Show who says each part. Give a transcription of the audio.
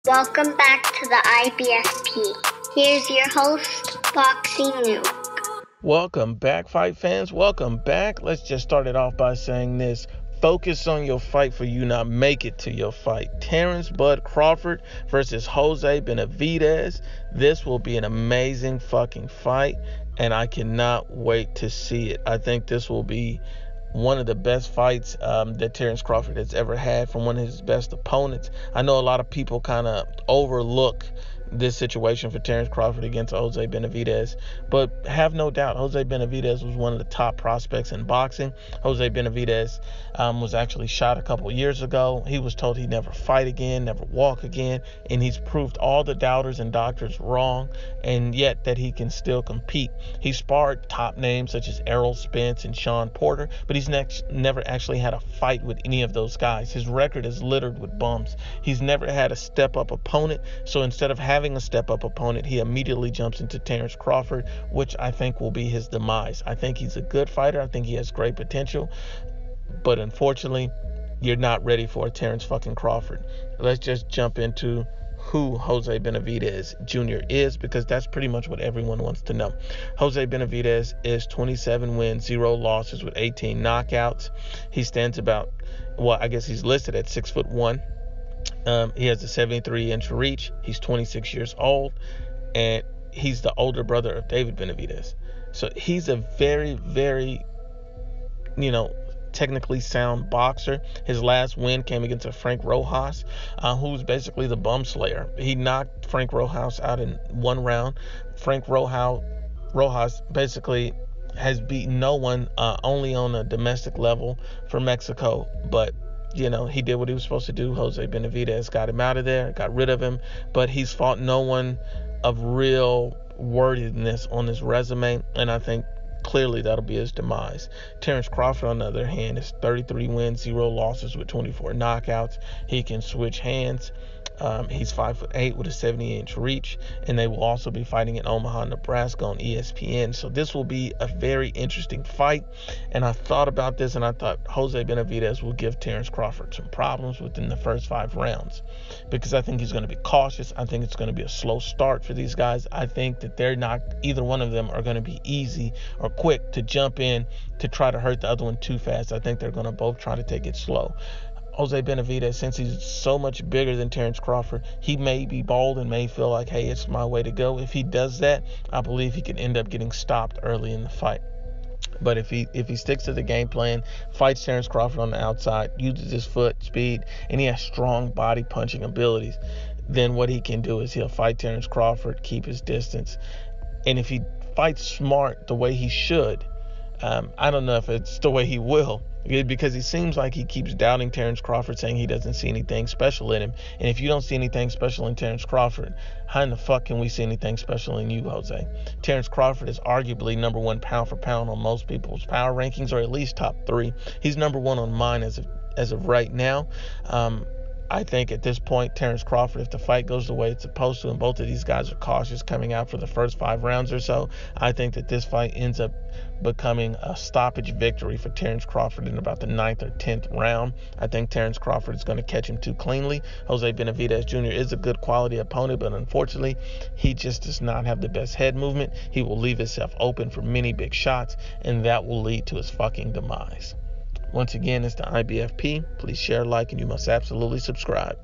Speaker 1: Welcome back to the IBFP. Here's your host, Boxing Nuke.
Speaker 2: Welcome back, fight fans. Welcome back. Let's just start it off by saying this. Focus on your fight for you not make it to your fight. Terence Bud Crawford versus Jose Benavidez. This will be an amazing fucking fight, and I cannot wait to see it. I think this will be one of the best fights that Terence Crawford has ever had from one of his best opponents. I know a lot of people kind of overlook this situation for Terence Crawford against Jose Benavidez, but have no doubt Jose Benavidez was one of the top prospects in boxing. Jose Benavidez was actually shot a couple years ago. He was told he'd never fight again, never walk again, and he's proved all the doubters and doctors wrong, and yet that he can still compete. He sparred top names such as Errol Spence and Sean Porter, but he's never actually had a fight with any of those guys. His record is littered with bumps. He's never had a step-up opponent, so instead of having a step-up opponent, he immediately jumps into Terence Crawford, which I think will be his demise. I think he's a good fighter. I think he has great potential, but unfortunately, you're not ready for a Terence fucking Crawford. Let's just jump into who Jose Benavidez Jr. is, because that's pretty much what everyone wants to know. Jose Benavidez is 27 wins, 0 losses with 18 knockouts. He stands about, I guess he's listed at 6'1". He has a 73-inch reach. He's 26 years old, and he's the older brother of David Benavidez. So he's a very, very, technically sound boxer. His last win came against a Frank Rojas, who's basically the bum slayer. He knocked Frank Rojas out in one round. Frank Rojas basically has beaten no one, only on a domestic level for Mexico, but he did what he was supposed to do. Jose Benavidez got him out of there, got rid of him, but he's fought no one of real worthiness on his resume, and I think clearly that'll be his demise. Terence Crawford, on the other hand, is 33 wins, 0 losses with 24 knockouts. He can switch hands. He's 5'8" with a 70-inch reach, and they will also be fighting in Omaha, Nebraska on ESPN. So this will be a very interesting fight. And I thought about this, and I thought Jose Benavidez will give Terence Crawford some problems within the first 5 rounds, because I think he's going to be cautious. I think it's going to be a slow start for these guys. I think that either one of them are going to be easy or quick to jump in to try to hurt the other one too fast. I think they're going to both try to take it slow. Jose Benavidez, since he's so much bigger than Terence Crawford, he may be bold and may feel like, hey, it's my way to go. If he does that, I believe he could end up getting stopped early in the fight. But if he sticks to the game plan, fights Terence Crawford on the outside, uses his foot speed, and he has strong body punching abilities, then what he can do is he'll fight Terence Crawford, keep his distance. And if he fights smart the way he should, I don't know if it's the way he will, because he seems like he keeps doubting Terence Crawford, saying he doesn't see anything special in him. And if you don't see anything special in Terence Crawford, how in the fuck can we see anything special in you, Jose? Terence Crawford is arguably number 1 pound for pound on most people's power rankings, or at least top 3. He's number 1 on mine as of right now. I think at this point, Terence Crawford, if the fight goes the way it's supposed to, and both of these guys are cautious coming out for the first 5 rounds or so, I think that this fight ends up becoming a stoppage victory for Terence Crawford in about the 9th or 10th round. I think Terence Crawford is going to catch him too cleanly. Jose Benavidez Jr. is a good quality opponent, but unfortunately, he just does not have the best head movement. He will leave himself open for many big shots, and that will lead to his fucking demise. Once again, it's the IBFP. Please share, like, and you must absolutely subscribe.